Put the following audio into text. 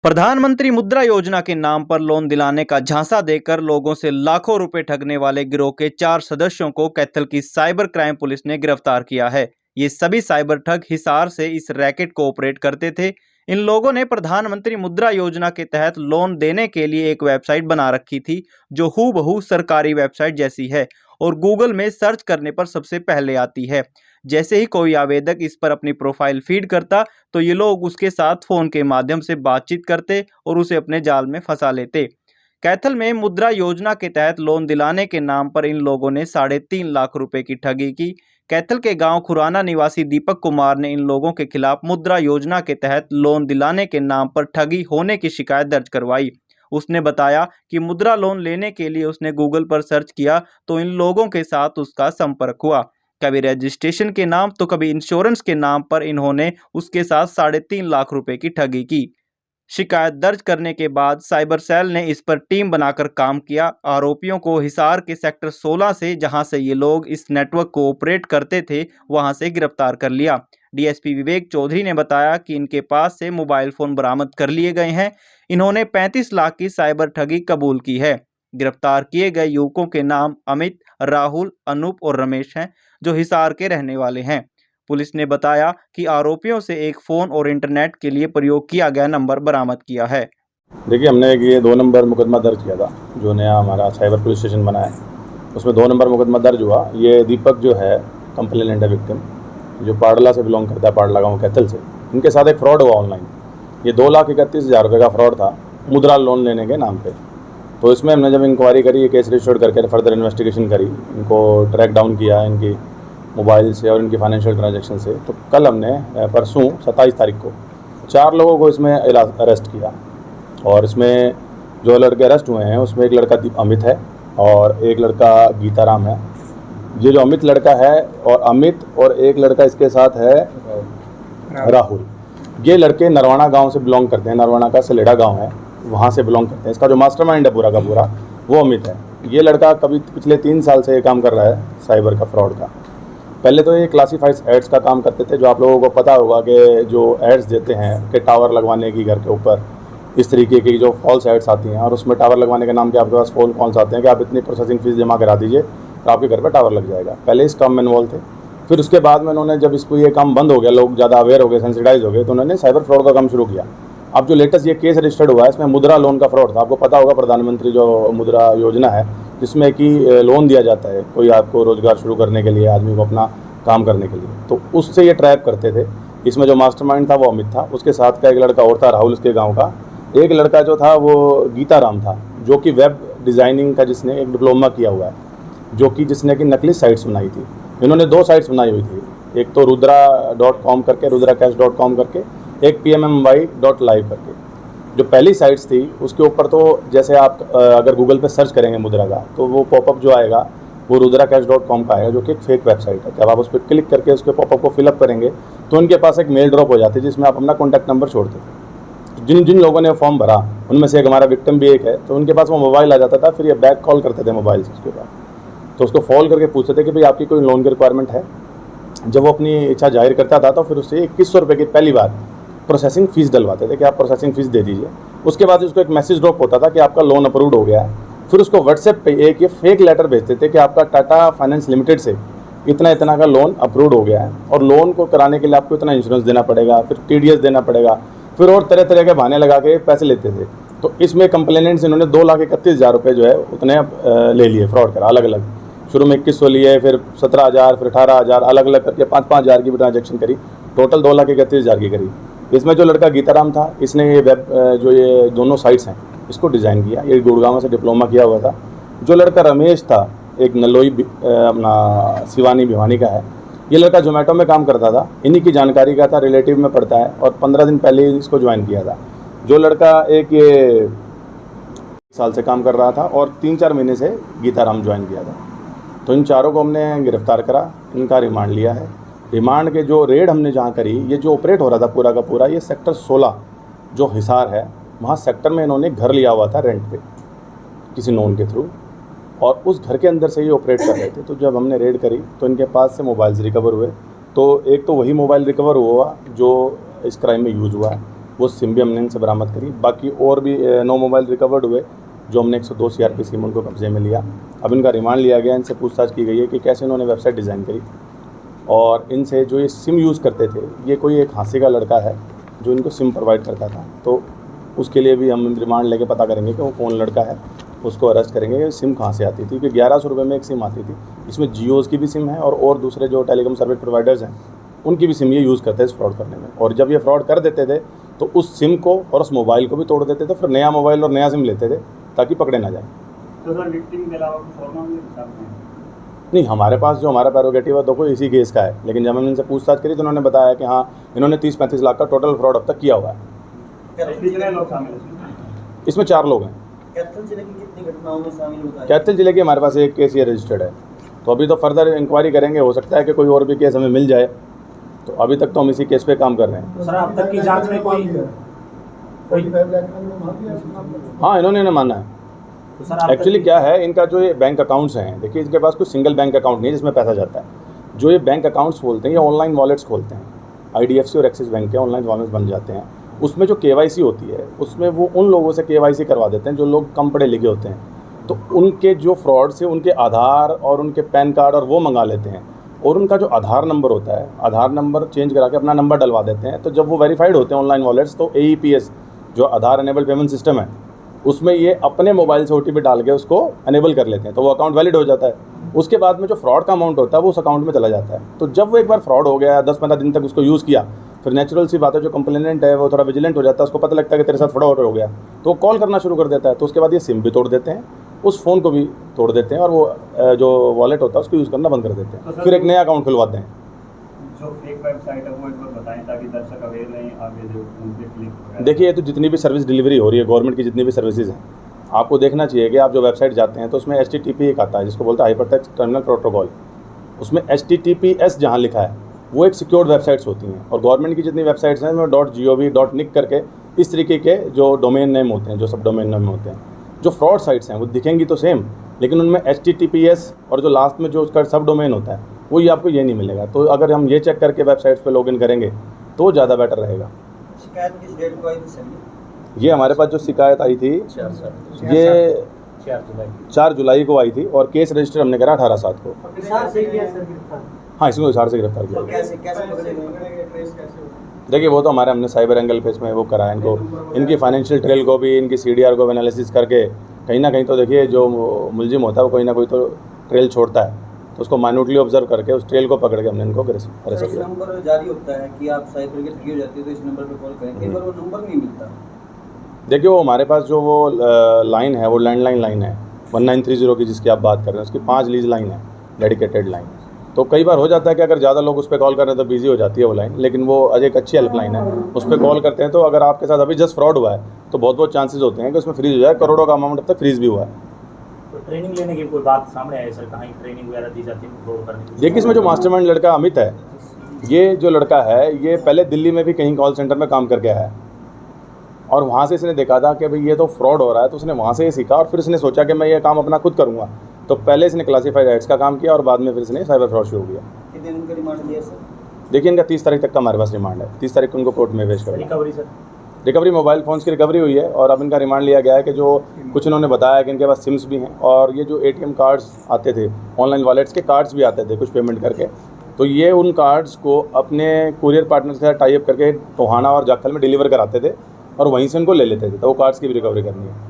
प्रधानमंत्री मुद्रा योजना के नाम पर लोन दिलाने का झांसा देकर लोगों से लाखों रुपए ठगने वाले गिरोह के 4 सदस्यों को कैथल की साइबर क्राइम पुलिस ने गिरफ्तार किया है। ये सभी साइबर ठग हिसार से इस रैकेट को ऑपरेट करते थे। इन लोगों ने प्रधानमंत्री मुद्रा योजना के तहत लोन देने के लिए एक वेबसाइट बना रखी थी, जो हूबहू सरकारी वेबसाइट जैसी है और गूगल में सर्च करने पर सबसे पहले आती है। जैसे ही कोई आवेदक इस पर अपनी प्रोफाइल फीड करता, तो ये लोग उसके साथ फोन के माध्यम से बातचीत करते और उसे अपने जाल में फंसा लेते। कैथल में मुद्रा योजना के तहत लोन दिलाने के नाम पर इन लोगों ने 3.5 लाख रुपए की ठगी की। कैथल के गांव खुराना निवासी दीपक कुमार ने इन लोगों के खिलाफ मुद्रा योजना के तहत लोन दिलाने के नाम पर ठगी होने की शिकायत दर्ज करवाई। उसने बताया कि मुद्रा लोन लेने के लिए उसने गूगल पर सर्च किया, तो इन लोगों के साथ उसका संपर्क हुआ। कभी रजिस्ट्रेशन के नाम तो कभी इंश्योरेंस के नाम पर इन्होंने उसके साथ 3.5 लाख रुपए की ठगी की। शिकायत दर्ज करने के बाद साइबर सेल ने इस पर टीम बनाकर काम किया। आरोपियों को हिसार के सेक्टर 16 से, जहां से ये लोग इस नेटवर्क को ऑपरेट करते थे, वहां से गिरफ्तार कर लिया। डीएसपी विवेक चौधरी ने बताया कि इनके पास से मोबाइल फोन बरामद कर लिए गए हैं। इन्होंने 35 लाख की साइबर ठगी कबूल की है। गिरफ्तार किए गए युवकों के नाम अमित, राहुल, अनूप और रमेश हैं, जो हिसार के रहने वाले हैं। पुलिस ने बताया कि आरोपियों से एक फोन और इंटरनेट के लिए प्रयोग किया गया नंबर बरामद किया है। देखिए, हमने ये 2 नंबर मुकदमा दर्ज किया था, जो नया हमारा साइबर पुलिस स्टेशन बना है, उसमें 2 नंबर मुकदमा दर्ज हुआ। ये दीपक जो है कंप्लेनेंट है, विक्टिम, जो पाडला से बिलोंग करता है, पाडला गाँव कैथल से। इनके साथ एक फ्रॉड हुआ ऑनलाइन। ये 2,31,000 रुपये का फ्रॉड था मुद्रा लोन लेने के नाम पे। तो इसमें हमने जब इंक्वायरी करी, ये केस रजिस्टर्ड करके फर्दर इन्वेस्टिगेशन करी, इनको ट्रैक डाउन किया इनकी मोबाइल से और इनकी फाइनेंशियल ट्रांजैक्शन से। तो कल हमने परसों 27 तारीख को 4 लोगों को इसमें अरेस्ट किया। और इसमें जो लड़के अरेस्ट हुए हैं उसमें एक लड़का अमित है और एक लड़का गीताराम है। ये जो अमित लड़का है और अमित और एक लड़का इसके साथ है राहुल, ये लड़के नरवाना गांव से बिलोंग करते हैं। नरवाना का सलेड़ा गांव है, वहाँ से बिलोंग करते हैं। इसका जो मास्टरमाइंड है पूरा का पूरा, वो अमित है। ये लड़का कभी पिछले 3 साल से ये काम कर रहा है साइबर का, फ्रॉड का। पहले तो ये क्लासीफाइड एड्स का काम करते थे, जो आप लोगों को पता होगा कि जो एड्स देते हैं कि टावर लगवाने की घर के ऊपर, इस तरीके की जो फॉल्स एड्स आती हैं, और उसमें टावर लगवाने के नाम के आपके पास फ़ोन कॉल्स आते हैं कि आप इतनी प्रोसेसिंग फ़ीस जमा करा दीजिए तो आपके घर पर टावर लग जाएगा। पहले इस काम में इन्वॉल्व थे। फिर उसके बाद में उन्होंने, जब इसको ये काम बंद हो गया, लोग ज़्यादा अवेयर हो गए, सेंसिटाइज हो गए, तो उन्होंने साइबर फ्रॉड का काम शुरू किया। अब जो लेटेस्ट ये केस रजिस्टर्ड हुआ है, इसमें मुद्रा लोन का फ्रॉड था। आपको पता होगा प्रधानमंत्री जो मुद्रा योजना है, जिसमें कि लोन दिया जाता है कोई आपको रोज़गार शुरू करने के लिए, आदमी को अपना काम करने के लिए, तो उससे ये ट्रैप करते थे। इसमें जो मास्टरमाइंड था वो अमित था, उसके साथ का एक लड़का और था राहुल, इसके गांव का। एक लड़का जो था वो गीताराम था, जो कि वेब डिज़ाइनिंग का जिसने एक डिप्लोमा किया हुआ है, जिसने कि नकली साइट्स बनाई थी। इन्होंने 2 साइट्स बनाई हुई थी, एक तो रुद्रा.com करके, rudracash.com करके, एक pmmy.live करके। जो पहली साइट्स थी उसके ऊपर तो जैसे आप अगर गूगल पे सर्च करेंगे मुद्रा का, तो वो पॉपअप जो आएगा वो rudracash.com का आएगा, जो कि एक फेक वेबसाइट है। जब आप उस पर क्लिक करके उसके पॉपअप को फिलअप करेंगे तो उनके पास एक मेल ड्रॉप हो जाती है, जिसमें आप अपना कॉन्टैक्ट नंबर छोड़ते थे। जिन जिन लोगों ने फॉर्म भरा उनमें से एक हमारा विक्टिम भी एक है, तो उनके पास वो मोबाइल आ जाता था। फिर ये बैक कॉल करते थे मोबाइल से उसके बाद, तो उसको कॉल करके पूछते थे कि भाई आपकी कोई लोन की रिक्वायरमेंट है। जब वो अपनी इच्छा जाहिर करता था तो फिर उससे 2100 रुपये की पहली बार प्रोसेसिंग फ़ीस डलवाते थे कि आप प्रोसेसिंग फ़ीस दे दीजिए। उसके बाद उसको एक मैसेज ड्रॉप होता था कि आपका लोन अप्रूव्ड हो गया है। फिर उसको व्हाट्सएप पे एक ये फेक लेटर भेजते थे कि आपका टाटा फाइनेंस लिमिटेड से इतना इतना का लोन अप्रूव्ड हो गया है, और लोन को कराने के लिए आपको इतना इंश्योरेंस देना पड़ेगा, फिर टीडीएस देना पड़ेगा, फिर और तरह तरह के बहाने लगा के पैसे लेते थे। तो इसमें कंप्लेनेंट्स इन्होंने 2,31,000 रुपये जो है उतने ले लिए फ्रॉड करा, अलग अलग। शुरू में 2100 लिए, फिर 17,000, फिर 18,000, अलग अलग करके 5-5 हज़ार की भी ट्रांजेक्शन करी। टोटल 2,31,000 की करी। इसमें जो लड़का गीताराम था, इसने ये वेब जो ये दोनों साइट्स हैं इसको डिज़ाइन किया। ये गुड़गांव से डिप्लोमा किया हुआ था। जो लड़का रमेश था, एक नलोई अपना सिवानी भिवानी का है, ये लड़का जोमेटो में काम करता था, इन्हीं की जानकारी का था, रिलेटिव में पड़ता है, और 15 दिन पहले ही इसको ज्वाइन किया था। जो लड़का एक ये साल से काम कर रहा था और 3-4 महीने से गीताराम ज्वाइन किया था। तो इन चारों को हमने गिरफ्तार करा, इनका रिमांड लिया है। रिमांड के जो रेड हमने जहाँ करी, ये जो ऑपरेट हो रहा था पूरा का पूरा, ये सेक्टर 16 जो हिसार है, वहाँ सेक्टर में इन्होंने घर लिया हुआ था रेंट पे किसी नोन के थ्रू, और उस घर के अंदर से ये ऑपरेट कर रहे थे। तो जब हमने रेड करी तो इनके पास से मोबाइल्स रिकवर हुए। तो एक तो वही मोबाइल रिकवर हुआ जो इस क्राइम में यूज़ हुआ है, वो सिम भी हमने इनसे बरामद करी। बाकी और भी 9 मोबाइल रिकवर्ड हुए, जो हमने 102 CR की सिम उनको कब्जे में लिया। अब इनका रिमांड लिया गया, इनसे पूछताछ की गई है कि कैसे इन्होंने वेबसाइट डिज़ाइन करी, और इनसे जो ये सिम यूज़ करते थे, ये कोई एक हांसी का लड़का है जो इनको सिम प्रोवाइड करता था। तो उसके लिए भी हम रिमांड लेके पता करेंगे कि वो कौन लड़का है, उसको अरेस्ट करेंगे। सिम कहाँ से आती थी, क्योंकि 1100 रुपये में एक सिम आती थी। इसमें जियोज़ की भी सिम है और दूसरे जो टेलीकॉम सर्विस प्रोवाइडर्स हैं उनकी भी सिम ये यूज़ करते हैं इस फ्रॉड करने में। और जब ये फ्रॉड कर देते थे तो उस सिम को और उस मोबाइल को भी तोड़ देते थे, फिर नया मोबाइल और नया सिम लेते थे ताकि पकड़े ना जाए। तो सर विक्टिम के अलावा कुछ और मामले भी सामने आए? नहीं, हमारे पास जो हमारा प्रेरोगेटिव है देखो इसी केस का है, लेकिन जब हमने इनसे पूछताछ करी तो उन्होंने बताया कि हाँ, इन्होंने 30-35 लाख का टोटल फ्रॉड अब तक किया हुआ है। कितने लोग शामिल हैं? इसमें 4 लोग हैं। कैथल जिले की कितनी घटनाओं में शामिल होता है? कैथल जिले की हमारे पास एक केस ये रजिस्टर्ड है, तो अभी तो फर्दर इंक्वायरी करेंगे, हो सकता है कि कोई और भी केस हमें मिल जाए। तो अभी तक तो हम इसी केस पे काम कर रहे हैं। तो सर अब तक की जांच में कोई हाँ, इन्होंने ना माना है। तो सर अब एक्चुअली क्या है, इनका जो ये बैंक अकाउंट्स हैं, देखिए इनके पास कोई सिंगल बैंक अकाउंट नहीं है जिसमें पैसा जाता है। जो ये बैंक अकाउंट्स खोलते हैं, ये ऑनलाइन वॉलेट्स खोलते हैं। IDFC और एक्सिस बैंक के ऑनलाइन वॉलेट्स बन जाते हैं। उसमें जो KYC होती है, उसमें वो उन लोगों से KYC करवा देते हैं जो लोग कम पढ़े लिखे होते हैं। तो उनके जो फ्रॉड से उनके आधार और उनके पैन कार्ड और वो मंगा लेते हैं, और उनका जो आधार नंबर होता है, आधार नंबर चेंज करा के अपना नंबर डलवा देते हैं। तो जब वो वेरीफाइड होते हैं ऑनलाइन वॉलेट्स, तो AEPS जो आधार एनेबल पेमेंट सिस्टम है, उसमें ये अपने मोबाइल से OTP डाल के उसको एनेबल कर लेते हैं, तो वो अकाउंट वैलिड हो जाता है। उसके बाद में जो फ्रॉड का अमाउंट होता है वो उस अकाउंट में चला जाता है। तो जब वो एक बार फ्रॉड हो गया, 10-15 दिन तक उसको यूज़ किया, फिर नेचुरल सी बात है, जो कंप्लेनेंट है वो थोड़ा विजिलेंट हो जाता है, उसको पता लगता है कि तेरे साथ फ्रॉड हो गया, तो वो कॉल करना शुरू कर देता है। तो उसके बाद ये सिम भी तोड़ देते हैं, उस फ़ोन को भी तोड़ देते हैं, और वो जो वॉलेट होता है उसको यूज़ करना बंद कर देते हैं, फिर एक नया अकाउंट खुलवाते हैं। जो फेक वेबसाइट है वो एक बार बताएं ताकि दर्शक अवेयर रहें आगे जो उनके क्लिक। देखिए, ये तो जितनी भी सर्विस डिलीवरी हो रही है, गवर्नमेंट की जितनी भी सर्विसेज हैं, आपको देखना चाहिए कि आप जो वेबसाइट जाते हैं तो उसमें HTTP एक आता है जिसको बोलते हैं हाइपरटेक्स्ट टर्मिनल प्रोटोकॉल। उसमें HTTPS जहाँ लिखा है वो एक सिक्योर्ड वेबसाइट्स होती हैं, और गवर्नमेंट की जितनी वेबसाइट्स हैं उसमें .gov.nic करके इस तरीके के जो डोमेन नेम होते हैं, जो सब डोमेन नेम होते हैं, जो फ्रॉड साइट्स हैं वो दिखेंगी तो सेम, लेकिन उनमें HTTPS और जो लास्ट में जो उसका सब डोमेन होता है वो ये आपको ये नहीं मिलेगा। तो अगर हम ये चेक करके वेबसाइट्स पे लॉगिन करेंगे तो ज़्यादा बेटर रहेगा। शिकायत किस डेट को आई थी सर? ये हमारे पास जो शिकायत आई थी ये 4 जुलाई को आई थी, और केस रजिस्टर हमने करा 18/7 को। हाँ, इसमें हिसार से गिरफ्तार किया। कैसे पकड़े गए? देखिए, वो तो हमने साइबर एंगल पे इसमें वो करा है इनको, इनकी फाइनेंशियल ट्रेल को भी, इनकी CDR को भी एनालिसिस करके कहीं ना कहीं तो देखिए जो मुलजिम होता है वो कोई ना कोई तो ट्रेल छोड़ता है, तो उसको माइन्यूटली ऑब्जर्व करके उस ट्रेल को पकड़ के हमने इनको अरेस्ट इस किया। नंबर जारी होता है कि आप साइबर के ठगी हो जाती है तो इस नंबर पे कॉल करें, कई बार वो नंबर नहीं मिलता। देखिए, वो हमारे पास जो वो लाइन है वो लैंडलाइन लाइन है 1930 की, जिसकी आप बात कर रहे हैं, उसकी 5 लीज लाइन है, डेडिकेटेड लाइन। तो कई बार हो जाता है कि अगर ज़्यादा लोग उस पर कॉल कर रहे हैं तो बिजी हो जाती है वो लाइन, लेकिन वो एक अच्छी हेल्पलाइन है, उस पर कॉल करते हैं तो अगर आपके साथ अभी जस्ट फ्रॉड हुआ है तो बहुत चांसेस होते हैं कि उसमें फ्रीज हो जाए। करोड़ों का अमाउंट अब तक फ्रीज भी हुआ है। तो ट्रेनिंग लेने की कोई बात सामने आई सर? कहाँ ट्रेनिंग वगैरह दी जाती है फ्रॉड करने की? देखिए, इसमें जो मास्टरमाइंड लड़का अमित है, ये जो लड़का है ये पहले दिल्ली में भी कहीं कॉल सेंटर में काम करके आया है, और वहाँ से इसने देखा था कि भाई ये तो फ्रॉड हो रहा है, तो उसने वहाँ से ये सीखा, और फिर इसने सोचा कि मैं ये काम अपना खुद करूँगा। तो पहले इसने क्लासिफाइड एड्स का काम किया और बाद में फिर इसने साइबर फ्रॉड शुरू किया। कितने दिन का रिमांड लिया सर? देखिए, इनका 30 तारीख तक का हमारे पास रिमांड है। 30 तारीख को उनको कोर्ट में पेश करेंगे। Recovery sir? Recovery mobile phones की रिकवरी हुई है, और अब इनका रिमांड लिया गया है कि जो कुछ इन्होंने बताया कि इनके पास सिम्स भी हैं, और ये जो ATM कार्ड्स आते थे, ऑनलाइन वॉलेट्स के कार्ड्स भी आते थे कुछ पेमेंट करके, तो ये उन कार्ड्स को अपने कुरियर पार्टनर के साथ टाई अप करके टोहाना और जाखल में डिलीवर कराते थे और वहीं से उनको ले लेते थे। तो वो कार्ड्स की भी रिकवरी करनी है।